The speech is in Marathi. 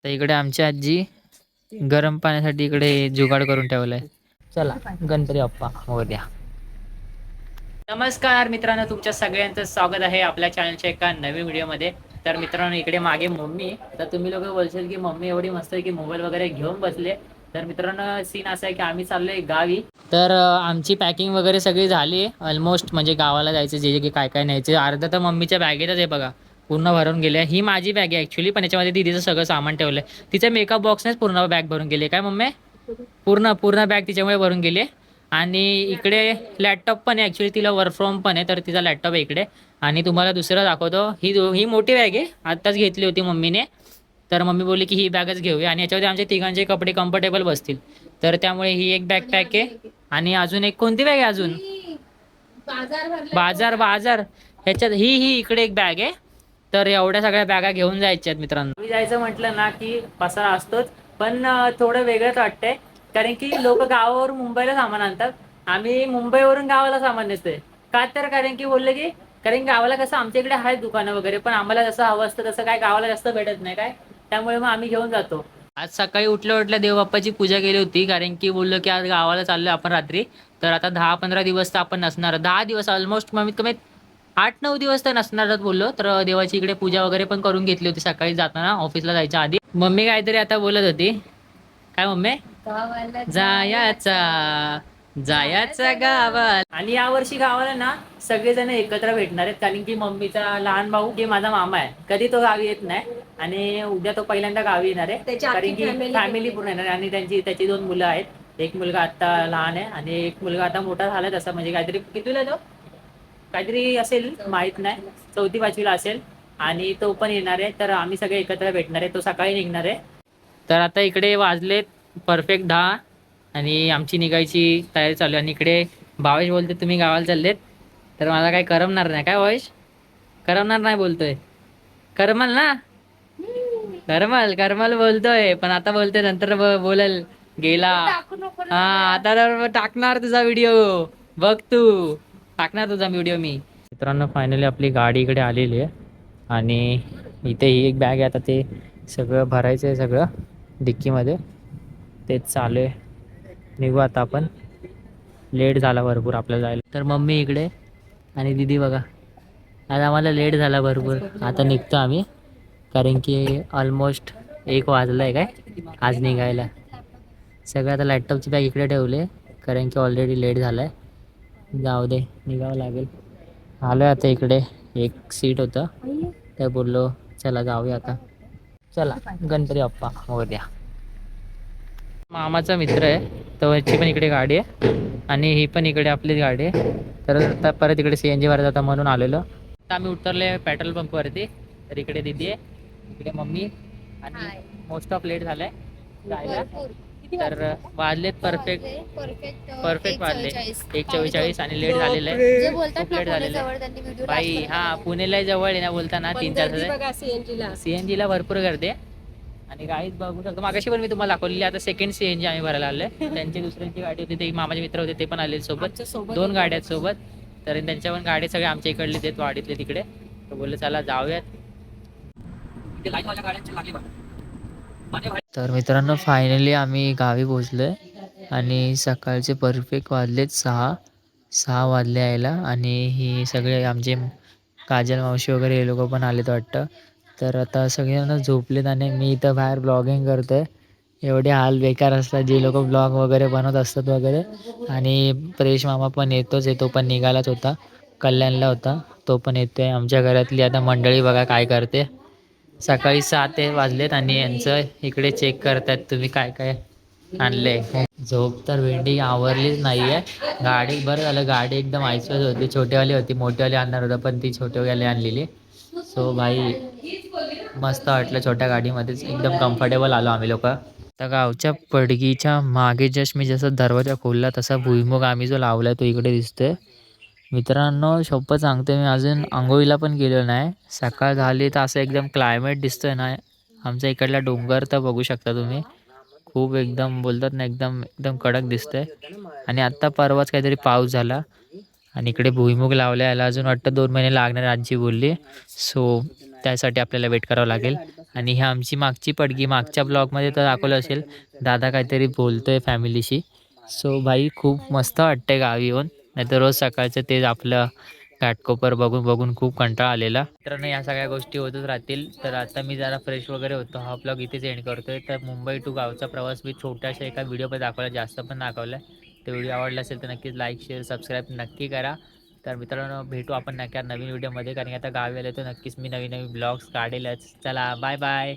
तर इकडे आमची आजी गरम पाण्यासाठी इकडे जुगाड करून ठेवलाय. चला गणपती बाप्पा मोरया. नमस्कार मित्रांनो, तुमच्या सगळ्यांचं स्वागत आहे आपल्या चॅनलच्या एका नवीन व्हिडिओमध्ये. तर मित्रांनो, इकडे मागे मम्मी. तर तुम्ही लोक बोलशाल की मम्मी एवढी मस्त आहे की मोबाईल वगैरे घेऊन बसले. तर मित्रांनो, सीन असा आहे की आम्ही चाललोय गावी. तर आमची पॅकिंग वगैरे सगळी झाली आहे ऑलमोस्ट. म्हणजे गावाला जायचं जे जे काय काय न्यायचं अर्धा तर मम्मीच्या बॅगेतच आहे बघा, पूर्ण भरून गेले. ही माझी बॅग आहे ॲक्च्युली, पण याच्यामध्ये दीदीचं सगळं सामान ठेवलं आहे. तिच्या मेकअप बॉक्सनेच पूर्ण बॅग भरून गेली. काय मम्मी? पूर्ण पूर्ण बॅग तिच्यामुळे भरून गेली. आणि इकडे लॅपटॉप पण आहे ॲक्च्युली, तिला वर्क फ्रॉम पण आहे, तर तिचा लॅपटॉप आहे इकडे. आणि तुम्हाला दुसरं दाखवतो, ही मोठी बॅग आहे, आत्ताच घेतली होती मम्मीने. तर मम्मी बोलली की ही बॅगच घेऊया आणि याच्यामध्ये आमच्या तिघांचे कपडे कम्फर्टेबल बसतील. तर त्यामुळे ही एक बॅग पॅक आहे. आणि अजून एक कोणती बॅग आहे अजून? बाजार बाजार ह्याच्यात ही इकडे एक बॅग आहे. तर एवढ्या सगळ्या बॅगा घेऊन जायच्या आहेत मित्रांनो. मी जायचं म्हटलं ना की पसारा असतोच, पण थोडं वेगळंच वाटतंय. कारण की लोक गावावरून मुंबईला सामान आणतात, आम्ही मुंबईवरून गावाला सामान नेतोय. का तर कारण की बोलले की कारण गावाला कसं आमच्या इकडे आहेत दुकानं वगैरे, पण आम्हाला जसं हवं असतं तसं काय गावाला जास्त भेटत नाही काय, त्यामुळे मग आम्ही घेऊन जातो. आज सकाळी उठल्या उठल्या देवबाप्पाची पूजा केली होती, कारण की बोललो की आज गावाला चाललोय आपण रात्री. तर आता 10-15 दिवस तर आपण नसणार, 10 दिवस ऑलमोस्ट कमीत कमी 8-9 दिवस तर नसणारच बोललो. तर देवाची इकडे पूजा वगैरे पण करून घेतली होती सकाळी जाताना ऑफिसला जायच्या आधी. मम्मी काहीतरी आता बोलत होती. काय मम्मी? जायाचा जायाचा गावाला. आणि यावर्षी गावाला ना सगळेजण एकत्र भेटणार आहेत, कारण की मम्मीचा लहान भाऊ जे माझा मामा आहे, कधी तो गावी येत नाही. आणि उद्या तो पहिल्यांदा गावी येणार आहे, कारण की फॅमिली पूर्ण येणार. आणि त्याची 2 मुलं आहेत. एक मुलगा आता लहान आहे आणि एक मुलगा आता मोठा झालाय तसा, म्हणजे काहीतरी कितवीला तो काहीतरी असेल माहित नाही, 4थी-5वीला असेल. आणि तो पण येणार आहे, तर आम्ही सगळे एकत्र भेटणार आहे. तो सकाळी निघणार आहे. तर आता इकडे वाजलेत परफेक्ट 10 आणि आमची निघायची तयारी चालू आहे. आणि इकडे भावेश बोलते तुम्ही गावाला चाललेत, तर मला काही करमणार नाही. काय भावेश? करमणार नाही बोलतोय. करमल ना? करमल करमल बोलतोय, पण आता बोलतोय नंतर बोलेल गेला. हा आता तर टाकणार तुझा व्हिडिओ, बघ तू टाकणार तुझा व्हिडिओ मी. मित्रांनो, फायनली आपली गाडी इकडे आलेली आहे आणि इथे ही एक बॅग आहे. आता ते सगळं भरायचं आहे, सगळं डिक्कीमध्ये तेच चालू आहे. निघू आता आपण, लेट झाला भरपूर आपल्याला जायला. तर मम्मी इकडे आणि दीदी बघा, आज आम्हाला लेट झाला भरपूर. आता निघतो आम्ही, कारण की ऑलमोस्ट 1 वाजलं आहे काय आज निघायला. सगळं आता लॅपटॉपची बॅग इकडे ठेवले, कारण की ऑलरेडी लेट झाला आहे. जाऊ दे, निघावं लागेल. आलो आहे आता इकडे, एक सीट होतं तर बोललो चला जाऊया आता. चला गणपती बाप्पा मोरया. मामाचा मित्र आहे, तर याची पण इकडे गाडी आहे आणि ही पण इकडे आपलीच गाडी आहे. तर आता परत इकडे CNG भरत होता म्हणून आलेलो. आता आम्ही उतरले पेट्रोल पंपवरती. तर इकडे दीदी आहे, इकडे मम्मी आणि मोस्ट ऑफ लेट झालाय जायला. तर वाजलेत परफेक्ट वाजले 1:44 आणि लेट झालेलं आहे, खूप लेट झालेलं आहे बाई. हा पुणेला जवळ आहे ना बोलताना 3-4 CNG ला भरपूर गर्दी आहे. आणि गाईच बघू शकतो, मागाशी पण मी तुम्हाला दाखवलेली. आता सेकंड CNG आम्ही भरायला आलोय. त्यांची दुसऱ्यांची गाडी होती, ते मामाचे मित्र होते, ते पण आले सोबत. 2 गाड्या आहेत सोबत. तर त्यांच्या पण गाडी सगळे आमच्या इकडले आहेत, वाडीतले तिकडे. तर बोलले चला जाऊयात. तर मित्रांनो, फायनली आम्ही गावी पोहोचलोय आणि सकाळचे परफेक्ट वाजलेत 6 वाजले यायला. आणि ही सगळे आमचे काजल मावशी वगैरे हे लोक पण आलेत वाटतं. तर आता सगळेजण झोपलेत आणि मी इथं बाहेर ब्लॉगिंग करतोय. एवढे हाल बेकार असतात जे लोक ब्लॉग वगैरे बनवत असतात वगैरे. आणि परेश मामा पण येतोच आहे, तो पण निघालाच होता, कल्याणला होता, तो पण येतोय. आमच्या घरातली आता मंडळी बघा काय करते. सकाळी 7 वाजलेत आणि यांचं इकडे चेक करतात तुम्ही काय काय आणले. झोप तर भेंडी आवरलीच नाही आहे. गाडी बरं झालं, गाडी एकदम ऐसपैस होती, छोटेवाली होती, मोठेवाली आणणार होता पण ती छोटेवाली आणलेली. सो भाई मस्त वाटलं, छोट्या गाडीमध्येच एकदम कम्फर्टेबल आलो आम्ही लोक. तर गावच्या पडगीच्या मागे जस्ट मी जसं दरवाजा खोलला तसा भुईमुग आम्ही जो लावलाय तो इकडे दिसतोय. मित्रांनो शपथ सांगते, मी अजून आंघोळीला पण गेलो नाही. सकाळ झाली तर असं एकदम क्लायमेट दिसतोय ना आमच्या इकडला, डोंगर तर बघू शकता तुम्ही, खूप एकदम बोलतात ना एकदम एकदम कडक दिसतंय. आणि आत्ता परवाच काहीतरी पाऊस झाला आणि इकडे भुईमुग लावल्या याला अजून वाटतं 2 महिने लागणार आजी बोलली. सो त्यासाठी आपल्याला वेट करावं लागेल. आणि ही आमची मागची पडगी. मागच्या ब्लॉगमध्ये तर दाखवलं असेल, दादा काहीतरी बोलतोय फॅमिलीशी. सो भाई खूप मस्त वाटतंय गावी येऊन. नाहीतर रोज सकाळचं तेच आपलं घाटकोपर बघून बघून खूप कंटाळा आलेला. मित्रांनो या सगळ्या गोष्टी होतच राहतील. तर आता मी जरा फ्रेश वगैरे होतो. हा ब्लॉग इथेच एंड करतोय. तर मुंबई टू गावचा प्रवास मी छोट्याशा एका व्हिडिओमध्ये दाखवला, जास्त पण दाखवला. तो व्हिडिओ आवडला असेल तर नक्कीच लाईक शेअर सबस्क्राईब नक्की करा. तर मित्रांनो भेटू आपण नक्की नवीन व्हिडिओमध्ये, कारण की आता गावी आले तर नक्कीच मी नवीन नवीन ब्लॉग्स काढेलच. चला बाय बाय.